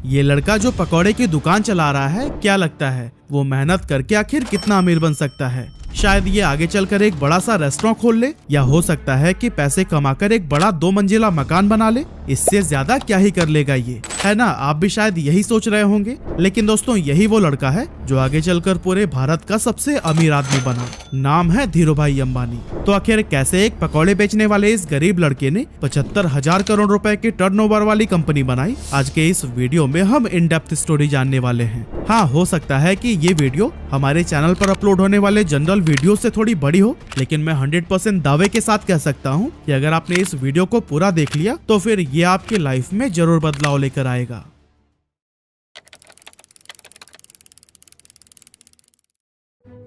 ये लड़का जो पकौड़े की दुकान चला रहा है, क्या लगता है वो मेहनत करके आखिर कितना अमीर बन सकता है? शायद ये आगे चलकर एक बड़ा सा रेस्टोरेंट खोल ले, या हो सकता है कि पैसे कमाकर एक बड़ा 2 मंजिला मकान बना ले। इससे ज्यादा क्या ही कर लेगा ये, है ना? आप भी शायद यही सोच रहे होंगे। लेकिन दोस्तों, यही वो लड़का है जो आगे चलकर पूरे भारत का सबसे अमीर आदमी बना। नाम है धीरूभाई अंबानी। तो आखिर कैसे एक पकौड़े बेचने वाले इस गरीब लड़के ने 75,000 करोड़ रुपए की टर्नओवर वाली कंपनी बनाई? आज के इस वीडियो में हम इन डेप्थ स्टोरी जानने वाले हैं। हाँ, हो सकता है कि ये वीडियो हमारे चैनल पर अपलोड होने वाले जनरल वीडियो से थोड़ी बड़ी हो, लेकिन मैं 100% दावे के साथ कह सकता हूँ कि अगर आपने इस वीडियो को पूरा देख लिया तो फिर ये आपकी लाइफ में जरूर बदलाव लेकर आएगा।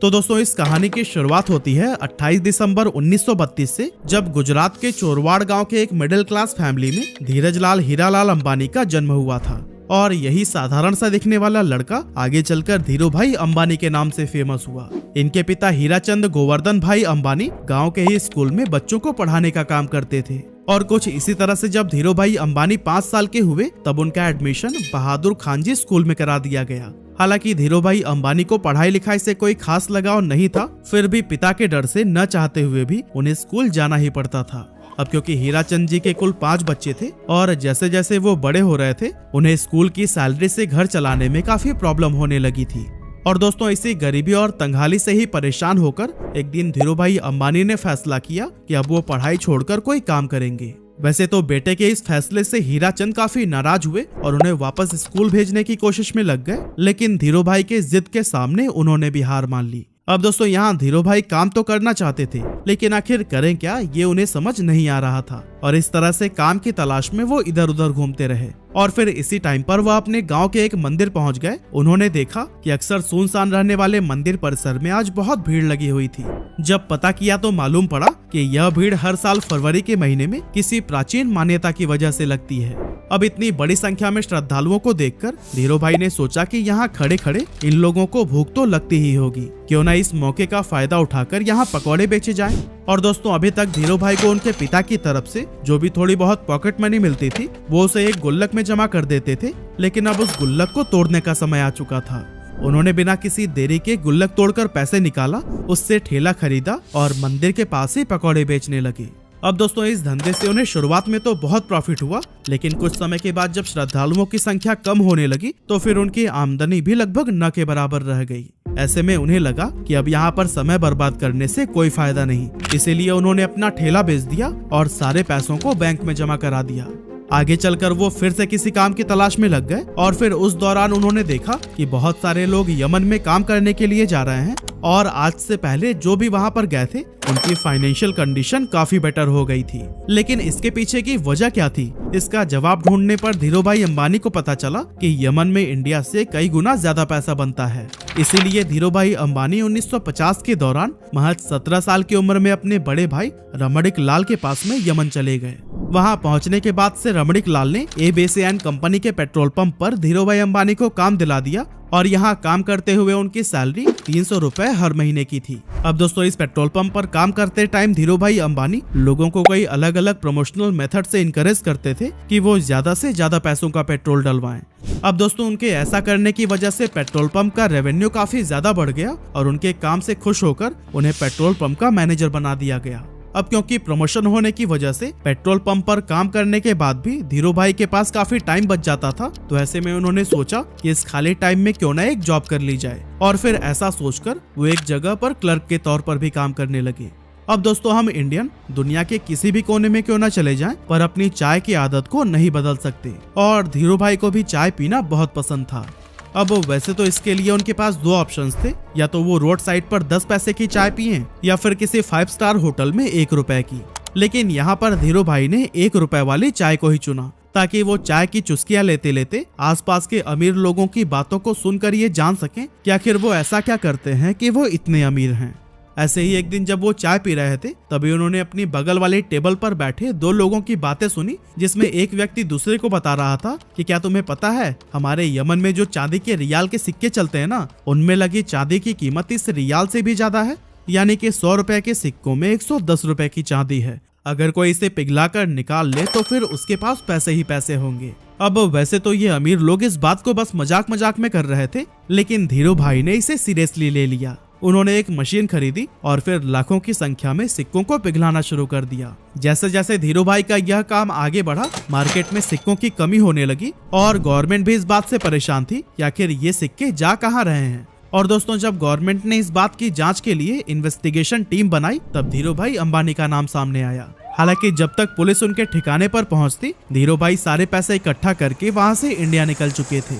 तो दोस्तों, इस कहानी की शुरुआत होती है 28 दिसंबर 1932 से, जब गुजरात के चोरवाड़ गांव के एक मिडिल क्लास फैमिली में धीरजलाल हीरालाल अंबानी का जन्म हुआ था। और यही साधारण सा दिखने वाला लड़का आगे चलकर धीरूभाई अंबानी के नाम से फेमस हुआ। इनके पिता हीराचंद गोवर्धन भाई अंबानी गांव के ही स्कूल में बच्चों को पढ़ाने का काम करते थे। और कुछ इसी तरह से जब धीरूभाई अंबानी 5 साल के हुए, तब उनका एडमिशन बहादुर खानजी स्कूल में करा दिया गया। हालांकि धीरूभाई अंबानी को पढ़ाई लिखाई से कोई खास लगाव नहीं था, फिर भी पिता के डर से न चाहते हुए भी उन्हें स्कूल जाना ही पड़ता था। अब क्योंकि हीराचंद जी के कुल 5 बच्चे थे और जैसे जैसे वो बड़े हो रहे थे, उन्हें स्कूल की सैलरी से घर चलाने में काफी प्रॉब्लम होने लगी थी। और दोस्तों, इसी गरीबी और तंगहाली से ही परेशान होकर एक दिन धीरूभाई अंबानी ने फैसला किया कि अब वो पढ़ाई छोड़कर कोई काम करेंगे। वैसे तो बेटे के इस फैसले से हीराचंद काफी नाराज हुए और उन्हें वापस स्कूल भेजने की कोशिश में लग गए, लेकिन धीरूभाई के जिद के सामने उन्होंने भी हार मान ली। अब दोस्तों, यहाँ धीरूभाई काम तो करना चाहते थे, लेकिन आखिर करें क्या, ये उन्हें समझ नहीं आ रहा था। और इस तरह से काम की तलाश में वो इधर उधर घूमते रहे। और फिर इसी टाइम पर वह अपने गांव के एक मंदिर पहुंच गए। उन्होंने देखा कि अक्सर सुनसान रहने वाले मंदिर परिसर में आज बहुत भीड़ लगी हुई थी। जब पता किया तो मालूम पड़ा कि यह भीड़ हर साल फरवरी के महीने में किसी प्राचीन मान्यता की वजह से लगती है। अब इतनी बड़ी संख्या में श्रद्धालुओं को देखकर धीरूभाई ने सोचा कि यहाँ खड़े खड़े इन लोगों को भूख तो लगती ही होगी, क्यों न इस मौके का फायदा उठाकर यहाँ पकौड़े बेचे जाएं। और दोस्तों, अभी तक धीरूभाई को उनके पिता की तरफ से जो भी थोड़ी बहुत पॉकेट मनी मिलती थी, वो उसे एक गुल्लक में जमा कर देते थे। लेकिन अब उस गुल्लक को तोड़ने का समय आ चुका था। उन्होंने बिना किसी देरी के गुल्लक तोड़कर पैसे निकाला, उससे ठेला खरीदा और मंदिर के पास ही पकौड़े बेचने लगे। अब दोस्तों, इस धंधे से उन्हें शुरुआत में तो बहुत प्रॉफिट हुआ, लेकिन कुछ समय के बाद जब श्रद्धालुओं की संख्या कम होने लगी तो फिर उनकी आमदनी भी लगभग न के बराबर रह गई। ऐसे में उन्हें लगा कि अब यहाँ पर समय बर्बाद करने से कोई फायदा नहीं, इसीलिए उन्होंने अपना ठेला बेच दिया और सारे पैसों को बैंक में जमा करा दिया। आगे चलकर वो फिर से किसी काम की तलाश में लग गए और फिर उस दौरान उन्होंने देखा कि बहुत सारे लोग यमन में काम करने के लिए जा रहे हैं और आज से पहले जो भी वहाँ पर गए थे उनकी फाइनेंशियल कंडीशन काफी बेटर हो गई थी। लेकिन इसके पीछे की वजह क्या थी, इसका जवाब ढूंढने पर धीरूभाई अंबानी को पता चला कि यमन में इंडिया से कई गुना ज्यादा पैसा बनता है। इसीलिए धीरूभाई अंबानी 1950 के दौरान महज 17 साल की उम्र में अपने बड़े भाई रमणिक लाल के पास में यमन चले गए। वहां पहुंचने के बाद से रमणिक लाल ने एबीसी कंपनी के पेट्रोल पंप पर धीरूभाई अंबानी को काम दिला दिया और यहाँ काम करते हुए उनकी सैलरी 300 रुपए हर महीने की थी। अब दोस्तों, इस पेट्रोल पंप पर काम करते टाइम धीरूभाई अंबानी लोगों को कई अलग अलग प्रमोशनल मेथड से इनकरेज करते थे कि वो ज्यादा से ज्यादा पैसों का पेट्रोल डलवाएं। अब दोस्तों, उनके ऐसा करने की वजह से पेट्रोल पंप का रेवेन्यू काफी ज्यादा बढ़ गया और उनके काम से खुश होकर उन्हें पेट्रोल पंप का मैनेजर बना दिया गया। अब क्योंकि प्रमोशन होने की वजह से पेट्रोल पंप पर काम करने के बाद भी धीरूभाई के पास काफी टाइम बच जाता था, तो ऐसे में उन्होंने सोचा कि इस खाली टाइम में क्यों ना एक जॉब कर ली जाए। और फिर ऐसा सोचकर वो एक जगह पर क्लर्क के तौर पर भी काम करने लगे। अब दोस्तों, हम इंडियन दुनिया के किसी भी कोने में क्यों ना चले जाएं, पर अपनी चाय की आदत को नहीं बदल सकते। और धीरूभाई को भी चाय पीना बहुत पसंद था। अब वैसे तो इसके लिए उनके पास 2 ऑप्शंस थे, या तो वो रोड साइड पर 10 पैसे की चाय पिए या फिर किसी 5 स्टार होटल में 1 रुपए की। लेकिन यहाँ पर धीरूभाई ने 1 रुपए वाली चाय को ही चुना, ताकि वो चाय की चुस्कियां लेते लेते आसपास के अमीर लोगों की बातों को सुनकर ये जान सकें कि आखिर वो ऐसा क्या करते हैं कि वो इतने अमीर हैं। ऐसे ही एक दिन जब वो चाय पी रहे थे, तभी उन्होंने अपनी बगल वाली टेबल पर बैठे 2 लोगों की बातें सुनी, जिसमें एक व्यक्ति दूसरे को बता रहा था कि क्या तुम्हें पता है, हमारे यमन में जो चांदी के रियाल के सिक्के चलते हैं ना, उनमें लगी चांदी की कीमत इस रियाल से भी ज्यादा है। यानी कि 100 रुपए के सिक्कों में 110 रुपए की चांदी है। अगर कोई इसे पिघलाकर निकाल ले तो फिर उसके पास पैसे ही पैसे होंगे। अब वैसे तो ये अमीर लोग इस बात को बस मजाक मजाक में कर रहे थे, लेकिन धीरू भाई ने इसे सीरियसली ले लिया। उन्होंने एक मशीन खरीदी और फिर लाखों की संख्या में सिक्कों को पिघलाना शुरू कर दिया। जैसे जैसे धीरू भाई का यह काम आगे बढ़ा, मार्केट में सिक्कों की कमी होने लगी और गवर्नमेंट भी इस बात से परेशान थी कि आखिर ये सिक्के जा कहाँ रहे हैं। और दोस्तों, जब गवर्नमेंट ने इस बात की जांच के लिए इन्वेस्टिगेशन टीम बनाई, तब धीरू भाई अंबानी का नाम सामने आया। हालांकि जब तक पुलिस उनके ठिकाने पर पहुंचती, धीरू भाई सारे पैसे इकट्ठा करके वहां से इंडिया निकल चुके थे।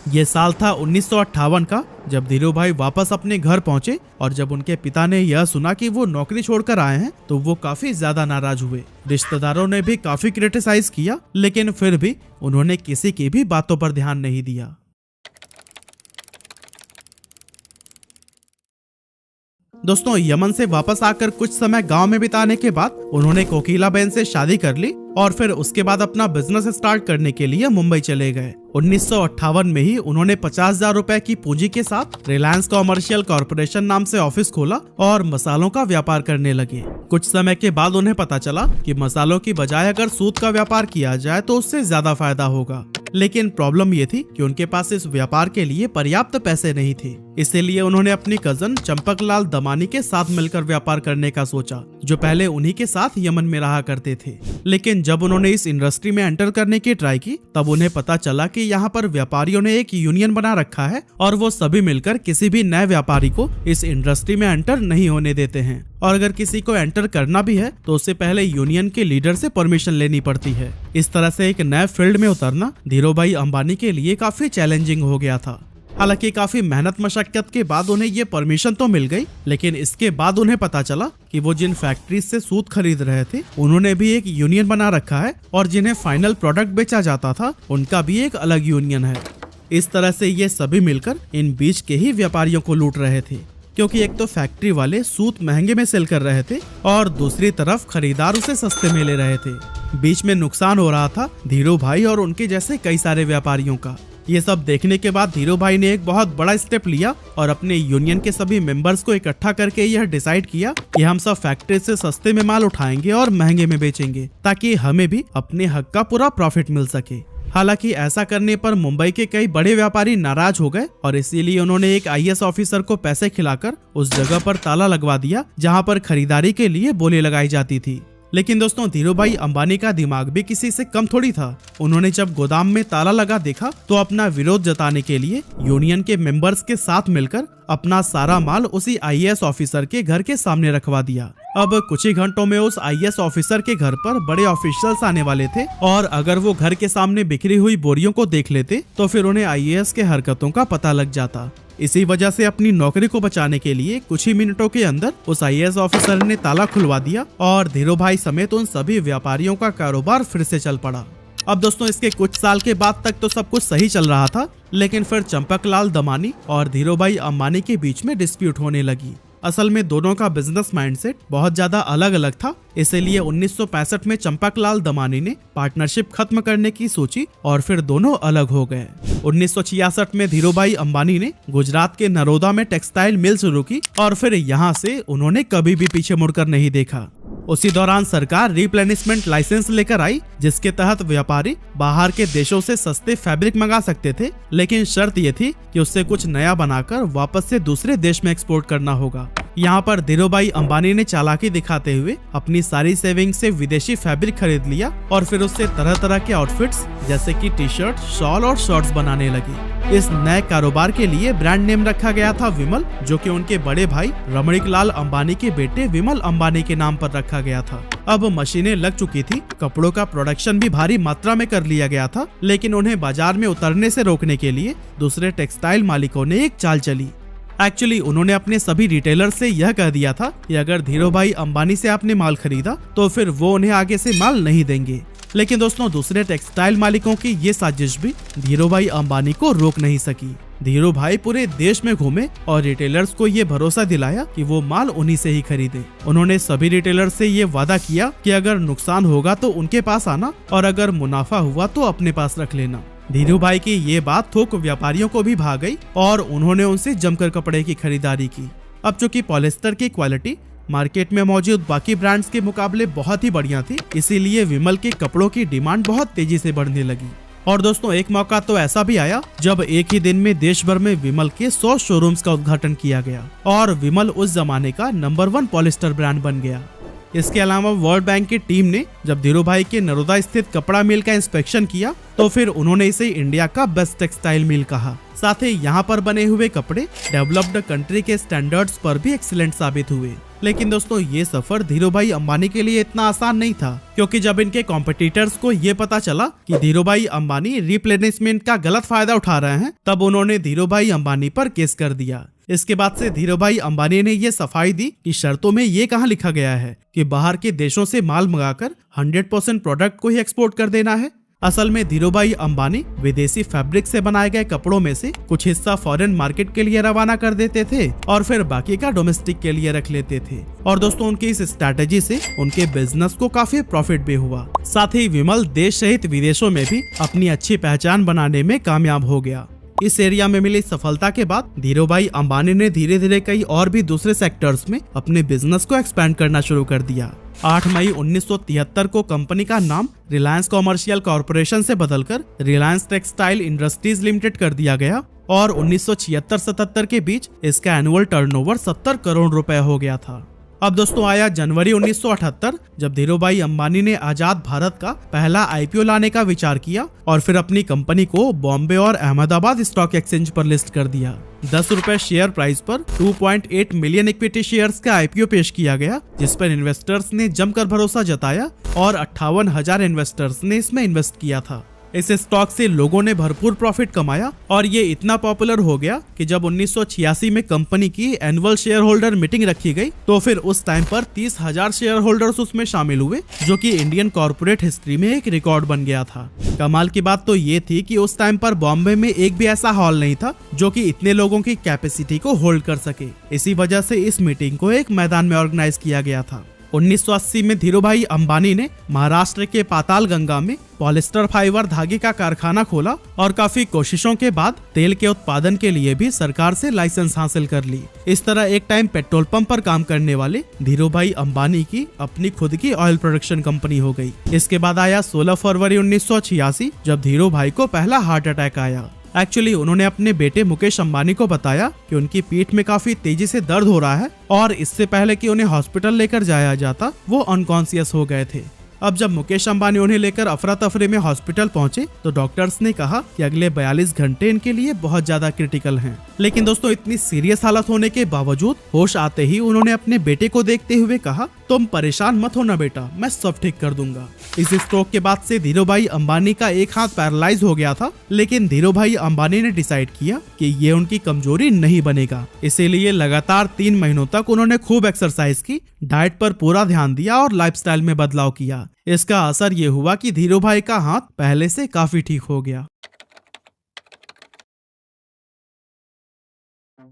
ये साल था 1958 का, जब धीरू भाई वापस अपने घर पहुंचे और जब उनके पिता ने यह सुना कि वो नौकरी छोड़कर आए हैं, तो वो काफी ज्यादा नाराज हुए। रिश्तेदारों ने भी काफी क्रिटिसाइज किया, लेकिन फिर भी उन्होंने किसी की भी बातों पर ध्यान नहीं दिया। दोस्तों, यमन से वापस आकर कुछ समय गांव में बिताने के बाद उन्होंने कोकिला बहन से शादी कर ली और फिर उसके बाद अपना बिजनेस स्टार्ट करने के लिए मुंबई चले गए। 1958 में ही उन्होंने 50,000 रुपए की पूंजी के साथ रिलायंस कॉमर्शियल कॉर्पोरेशन नाम से ऑफिस खोला और मसालों का व्यापार करने लगे। कुछ समय के बाद उन्हें पता चला कि मसालों की बजाय अगर सूत का व्यापार किया जाए तो उससे ज्यादा फायदा होगा, लेकिन प्रॉब्लम ये थी कि उनके पास इस व्यापार के लिए पर्याप्त पैसे नहीं थे। इसीलिए उन्होंने अपनी कजन चंपकलाल दमानी के साथ मिलकर व्यापार करने का सोचा, जो पहले उन्हीं के साथ यमन में रहा करते थे। लेकिन जब उन्होंने इस इंडस्ट्री में एंटर करने की ट्राई की, तब उन्हें पता चला कि यहाँ पर व्यापारियों ने एक यूनियन बना रखा है और वो सभी मिलकर किसी भी नए व्यापारी को इस इंडस्ट्री में एंटर नहीं होने देते हैं। और अगर किसी को एंटर करना भी है तो उससे पहले यूनियन के लीडर से परमिशन लेनी पड़ती है। इस तरह से एक नए फील्ड में उतरना धीरू भाई अंबानी के लिए काफी चैलेंजिंग हो गया था। हालांकि काफी मेहनत मशक्कत के बाद उन्हें ये परमिशन तो मिल गई, लेकिन इसके बाद उन्हें पता चला कि वो जिन फैक्ट्रीज से सूत खरीद रहे थे, उन्होंने भी एक यूनियन बना रखा है और जिन्हें फाइनल प्रोडक्ट बेचा जाता था, उनका भी एक अलग यूनियन है। इस तरह से ये सभी मिलकर इन बीच के ही व्यापारियों को लूट रहे थे, क्योंकि एक तो फैक्ट्री वाले सूत महंगे में सेल कर रहे थे और दूसरी तरफ खरीदार उसे सस्ते में ले रहे थे। बीच में नुकसान हो रहा था धीरू भाई और उनके जैसे कई सारे व्यापारियों का। ये सब देखने के बाद धीरू भाई ने एक बहुत बड़ा स्टेप लिया और अपने यूनियन के सभी मेंबर्स को इकट्ठा करके यह डिसाइड किया कि हम सब फैक्ट्री से सस्ते में माल उठाएंगे और महंगे में बेचेंगे, ताकि हमें भी अपने हक का पूरा प्रॉफिट मिल सके। हालांकि ऐसा करने पर मुंबई के कई बड़े व्यापारी नाराज हो गए और इसीलिए उन्होंने एक IAS ऑफिसर को पैसे खिलाकर उस जगह पर ताला लगवा दिया जहां पर खरीदारी के लिए बोली लगाई जाती थी। लेकिन दोस्तों, धीरू भाई अंबानी का दिमाग भी किसी से कम थोड़ी था। उन्होंने जब गोदाम में ताला लगा देखा तो अपना विरोध जताने के लिए यूनियन के मेंबर्स के साथ मिलकर अपना सारा माल उसी IAS ऑफिसर के घर के सामने रखवा दिया। अब कुछ ही घंटों में उस IAS ऑफिसर के घर पर बड़े ऑफिशियल्स आने वाले थे और अगर वो घर के सामने बिखरी हुई बोरियों को देख लेते तो फिर उन्हें IAS के हरकतों का पता लग जाता। इसी वजह से अपनी नौकरी को बचाने के लिए कुछ ही मिनटों के अंदर उस IAS ऑफिसर ने ताला खुलवा दिया और धीरू भाई समेत उन सभी व्यापारियों का कारोबार फिर से चल पड़ा। अब दोस्तों, इसके कुछ साल के बाद तक तो सब कुछ सही चल रहा था, लेकिन फिर चंपकलाल दमानी और धीरू भाई अंबानी के बीच में डिस्प्यूट होने लगी। असल में दोनों का बिजनेस माइंडसेट बहुत ज्यादा अलग अलग था, इसलिए 1965 में चंपकलाल दमानी ने पार्टनरशिप खत्म करने की सोची और फिर दोनों अलग हो गए। 1966 में धीरू भाई अंबानी ने गुजरात के नरोदा में टेक्सटाइल मिल शुरू की और फिर यहाँ से उन्होंने कभी भी पीछे मुड़कर नहीं देखा। उसी दौरान सरकार रिप्लेनिशमेंट लाइसेंस लेकर आई, जिसके तहत व्यापारी बाहर के देशों से सस्ते फैब्रिक मंगा सकते थे, लेकिन शर्त ये थी कि उससे कुछ नया बनाकर वापस से दूसरे देश में एक्सपोर्ट करना होगा। यहाँ पर धीरू भाई अंबानी ने चालाकी दिखाते हुए अपनी सारी सेविंग से विदेशी फैब्रिक खरीद लिया और फिर उससे तरह तरह के आउटफिट्स जैसे कि टी-शर्ट, शॉल और शॉर्ट्स बनाने लगी। इस नए कारोबार के लिए ब्रांड नेम रखा गया था विमल, जो कि उनके बड़े भाई रमणीकलाल अंबानी के बेटे विमल अंबानी के नाम पर रखा गया था। अब मशीनें लग चुकी थी, कपड़ों का प्रोडक्शन भी भारी मात्रा में कर लिया गया था, लेकिन उन्हें बाजार में उतरने से रोकने के लिए दूसरे टेक्सटाइल मालिकों ने एक चाल चली। एक्चुअली उन्होंने अपने सभी रिटेलर से यह कह दिया था कि अगर धीरू भाई अंबानी से आपने माल खरीदा तो फिर वो उन्हें आगे से माल नहीं देंगे। लेकिन दोस्तों, दूसरे टेक्सटाइल मालिकों की ये साजिश भी धीरू भाई अंबानी को रोक नहीं सकी। धीरू भाई पूरे देश में घूमे और रिटेलर्स को ये भरोसा दिलाया कि वो माल उन्हीं से ही खरीदे। उन्होंने सभी रिटेलर्स से ये वादा किया कि अगर नुकसान होगा तो उनके पास आना और अगर मुनाफा हुआ तो अपने पास रख लेना। धीरू भाई की ये बात थोक व्यापारियों को भी भा गई और उन्होंने उनसे जमकर कपड़े की खरीदारी की। अब चूंकि पॉलिस्टर की क्वालिटी मार्केट में मौजूद बाकी ब्रांड्स के मुकाबले बहुत ही बढ़िया थी, इसीलिए विमल के कपड़ों की डिमांड बहुत तेजी से बढ़ने लगी। और दोस्तों एक मौका तो ऐसा भी आया जब एक ही दिन में देश भर में विमल के 100 शोरूम्स का उद्घाटन किया गया और विमल उस जमाने का नंबर 1 पॉलिस्टर ब्रांड बन गया। इसके अलावा वर्ल्ड बैंक की टीम ने जब धीरू भाई के नरोदा स्थित कपड़ा मिल का इंस्पेक्शन किया तो फिर उन्होंने इसे इंडिया का बेस्ट टेक्सटाइल मिल कहा। साथ ही यहाँ पर बने हुए कपड़े डेवलप्ड कंट्री के स्टैंडर्ड्स पर भी एक्सीलेंट साबित हुए। लेकिन दोस्तों ये सफर धीरू भाई अंबानी के लिए इतना आसान नहीं था, क्योंकि जब इनके कॉम्पिटिटर्स को ये पता चला कि धीरू भाई अंबानी रिप्लेनिशमेंट का गलत फायदा उठा रहे हैं, तब उन्होंने धीरू भाई अंबानी पर केस कर दिया। इसके बाद से धीरू भाई अंबानी ने ये सफाई दी कि शर्तों में ये कहाँ लिखा गया है कि बाहर के देशों से माल मंगाकर 100% प्रोडक्ट को ही एक्सपोर्ट कर देना है। असल में धीरू भाई अंबानी विदेशी फैब्रिक से बनाए गए कपड़ों में से कुछ हिस्सा फॉरेन मार्केट के लिए रवाना कर देते थे और फिर बाकी का डोमेस्टिक के लिए रख लेते थे। और दोस्तों उनकी इस स्ट्रैटेजी से उनके बिजनेस को काफी प्रॉफिट भी हुआ। साथ ही विमल देश सहित विदेशों में भी अपनी अच्छी पहचान बनाने में कामयाब हो गया। इस एरिया में मिली सफलता के बाद धीरू भाई अंबानी ने धीरे धीरे कई और भी दूसरे सेक्टर्स में अपने बिजनेस को एक्सपैंड करना शुरू कर दिया। 8 मई 1973 को कंपनी का नाम रिलायंस कॉमर्शियल कॉर्पोरेशन से बदलकर रिलायंस टेक्सटाइल इंडस्ट्रीज लिमिटेड कर दिया गया और 1976-77 के बीच इसका एनुअल टर्नओवर 70 करोड़ रुपए हो गया था। अब दोस्तों आया जनवरी 1978, जब धीरू भाई अंबानी ने आजाद भारत का पहला आईपीओ लाने का विचार किया और फिर अपनी कंपनी को बॉम्बे और अहमदाबाद स्टॉक एक्सचेंज पर लिस्ट कर दिया। 10 रुपए शेयर प्राइस पर 2.8 मिलियन इक्विटी शेयर्स का आईपीओ पेश किया गया, जिस पर इन्वेस्टर्स ने जमकर भरोसा जताया और 58,000 इन्वेस्टर्स ने इसमें इन्वेस्ट किया था। इस स्टॉक से लोगों ने भरपूर प्रॉफिट कमाया और ये इतना पॉपुलर हो गया कि जब 1986 में कंपनी की एनुअल शेयर होल्डर मीटिंग रखी गई तो फिर उस टाइम पर 30,000 शेयर होल्डर्स उसमें शामिल हुए, जो कि इंडियन कॉर्पोरेट हिस्ट्री में एक रिकॉर्ड बन गया था। कमाल की बात तो ये थी कि उस टाइम पर बॉम्बे में एक भी ऐसा हॉल नहीं था जो कि इतने लोगों की कैपेसिटी को होल्ड कर सके। इसी वजह से इस मीटिंग को एक मैदान में ऑर्गेनाइज किया गया था। 1980 में धीरू भाई अंबानी ने महाराष्ट्र के पाताल गंगा में पॉलिस्टर फाइबर धागे का कारखाना खोला और काफी कोशिशों के बाद तेल के उत्पादन के लिए भी सरकार से लाइसेंस हासिल कर ली। इस तरह एक टाइम पेट्रोल पंप पर काम करने वाले धीरू भाई अंबानी की अपनी खुद की ऑयल प्रोडक्शन कंपनी हो गई। इसके बाद आया 16 फरवरी 1986, जब धीरू भाई को पहला हार्ट अटैक आया। एक्चुअली उन्होंने अपने बेटे मुकेश अंबानी को बताया कि उनकी पीठ में काफी तेजी से दर्द हो रहा है और इससे पहले कि उन्हें हॉस्पिटल लेकर जाया जाता वो अनकॉन्शियस हो गए थे। अब जब मुकेश अंबानी उन्हें लेकर अफरा तफरी में हॉस्पिटल पहुंचे तो डॉक्टर्स ने कहा कि अगले 42 घंटे इनके लिए बहुत ज्यादा क्रिटिकल हैं। लेकिन दोस्तों इतनी सीरियस हालत होने के बावजूद होश आते ही उन्होंने अपने बेटे को देखते हुए कहा, तुम परेशान मत होना बेटा, मैं सब ठीक कर दूंगा। इस स्ट्रोक के बाद से धीरू भाई अंबानी का एक हाथ पैरालाइज हो गया था, लेकिन धीरू भाई अंबानी ने डिसाइड किया कि ये उनकी कमजोरी नहीं बनेगा। इसीलिए लगातार 3 महीनों तक उन्होंने खूब एक्सरसाइज की, डाइट पर पूरा ध्यान दिया और लाइफस्टाइल में बदलाव किया। इसका असर ये हुआ कि धीरू भाई का हाथ पहले से काफी ठीक हो गया।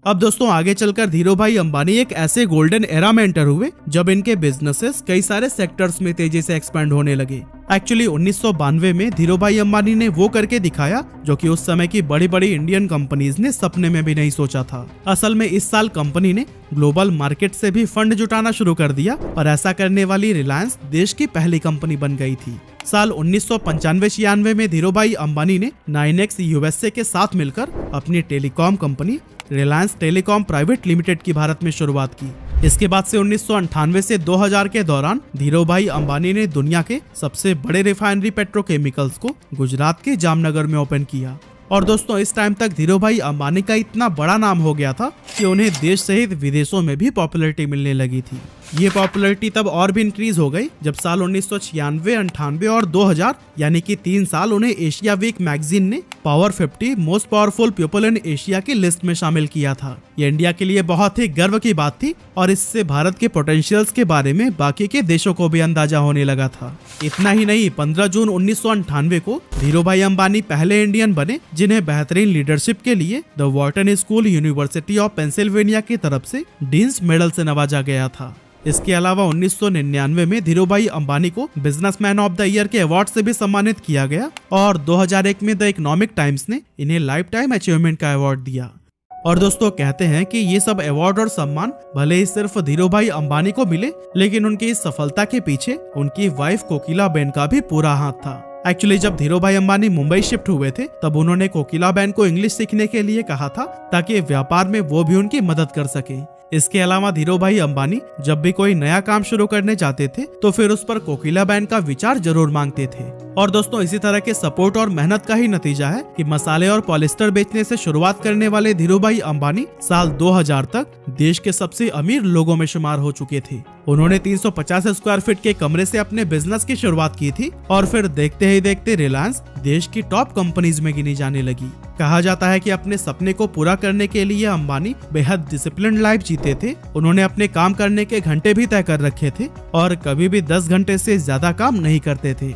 अब दोस्तों आगे चलकर धीरू भाई अंबानी एक ऐसे गोल्डन एरा में एंटर हुए जब इनके बिजनेसेस कई सारे सेक्टर्स में तेजी से एक्सपेंड होने लगे। एक्चुअली 1992 में धीरू भाई अंबानी ने वो करके दिखाया जो कि उस समय की बड़ी बड़ी इंडियन कंपनीज ने सपने में भी नहीं सोचा था। असल में इस साल कंपनी ने ग्लोबल मार्केट से भी फंड जुटाना शुरू कर दिया और ऐसा करने वाली रिलायंस देश की पहली कंपनी बन गई थी। साल 1995-96 में धीरू भाई अंबानी ने 9X यूएसए के साथ मिलकर अपनी telecom company Reliance telecom private limited की भारत में शुरुआत की। इसके बाद से 1998 से 2000 के दौरान धीरू भाई अंबानी ने दुनिया के सबसे बड़े रिफाइनरी पेट्रोकेमिकल्स को गुजरात के जामनगर में ओपन किया। और दोस्तों इस टाइम तक धीरू भाई अंबानी का इतना बड़ा नाम हो गया था कि उन्हें देश सहित विदेशों में भी पॉपुलैरिटी मिलने लगी थी। ये पॉपुलैरिटी तब और भी इंक्रीज हो गई जब साल 1996, 98 और 2000 यानी कि 3 साल उन्हें एशिया वीक मैगजीन ने power 50 most powerful people in Asia की लिस्ट में शामिल किया था। ये इंडिया के लिए बहुत ही गर्व की बात थी और इससे भारत के पोटेंशियल्स के बारे में बाकी के देशों को भी अंदाजा होने लगा था। इतना ही नहीं, 15 जून 1998 को धीरू भाई अंबानी पहले इंडियन बने जिन्हें बेहतरीन लीडरशिप के लिए the Wharton school university of Pennsylvania की तरफ से डीन्स मेडल से नवाजा गया था। इसके अलावा 1999 में धीरू भाई अंबानी को बिजनेसमैन ऑफ द ईयर के अवार्ड से भी सम्मानित किया गया और 2001 में द इकोनॉमिक टाइम्स ने इन्हें लाइफ टाइम अचीवमेंट का अवार्ड दिया। और दोस्तों कहते हैं कि ये सब अवार्ड और सम्मान भले ही सिर्फ धीरू भाई अंबानी को मिले, लेकिन उनकी इस सफलता के पीछे उनकी वाइफ कोकिला बेन का भी पूरा हाथ था। एक्चुअली जब धीरूभाई अंबानी मुंबई शिफ्ट हुए थे तब उन्होंने कोकिलाबेन को इंग्लिश सीखने के लिए कहा था ताकि व्यापार में वो भी उनकी मदद कर सके। इसके अलावा धीरूभाई अंबानी जब भी कोई नया काम शुरू करने जाते थे तो फिर उस पर कोकिलाबेन का विचार जरूर मांगते थे। और दोस्तों इसी तरह के सपोर्ट और मेहनत का ही नतीजा है कि मसाले और पॉलिस्टर बेचने से शुरुआत करने वाले धीरूभाई अंबानी साल 2000 तक देश के सबसे अमीर लोगों में शुमार हो चुके थे। उन्होंने 350 स्क्वायर फीट के कमरे से अपने बिजनेस की शुरुआत की थी और फिर देखते ही देखते रिलायंस देश की टॉप कंपनीज में गिनी जाने लगी। कहा जाता है कि अपने सपने को पूरा करने के लिए अंबानी बेहद डिसिप्लिन्ड लाइफ जीते थे। उन्होंने अपने काम करने के घंटे भी तय कर रखे थे और कभी भी 10 घंटे से ज्यादा काम नहीं करते थे।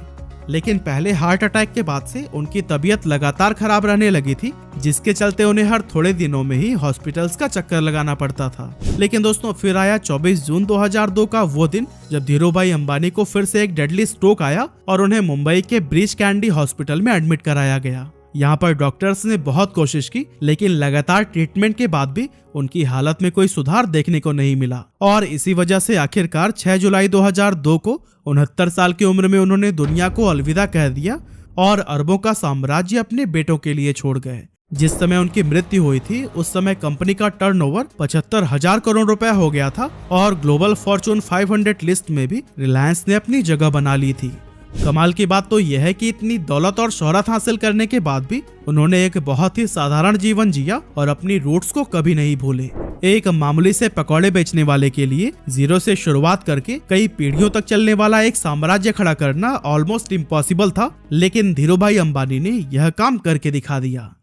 लेकिन पहले हार्ट अटैक के बाद से उनकी तबीयत लगातार खराब रहने लगी थी, जिसके चलते उन्हें हर थोड़े दिनों में ही हॉस्पिटल्स का चक्कर लगाना पड़ता था। लेकिन दोस्तों फिर आया 24 जून 2002 का वो दिन जब धीरूभाई अंबानी को फिर से एक डेडली स्ट्रोक आया और उन्हें मुंबई के ब्रीच कैंडी हॉस्पिटल में एडमिट कराया गया। यहाँ पर डॉक्टर्स ने बहुत कोशिश की लेकिन लगातार ट्रीटमेंट के बाद भी उनकी हालत में कोई सुधार देखने को नहीं मिला और इसी वजह से आखिरकार 6 जुलाई 2002 को 69 साल की उम्र में उन्होंने दुनिया को अलविदा कह दिया और अरबों का साम्राज्य अपने बेटों के लिए छोड़ गए। जिस समय उनकी मृत्यु हुई थी उस समय कंपनी का टर्नओवर 75,000 करोड़ रुपए हो गया था और ग्लोबल फॉर्चून 500 लिस्ट में भी रिलायंस ने अपनी जगह बना ली थी। कमाल की बात तो यह है कि इतनी दौलत और शोहरत हासिल करने के बाद भी उन्होंने एक बहुत ही साधारण जीवन जिया और अपनी रूट्स को कभी नहीं भूले। एक मामूली से पकौड़े बेचने वाले के लिए जीरो से शुरुआत करके कई पीढ़ियों तक चलने वाला एक साम्राज्य खड़ा करना ऑलमोस्ट इम्पॉसिबल था, लेकिन धीरूभाई अंबानी ने यह काम करके दिखा दिया।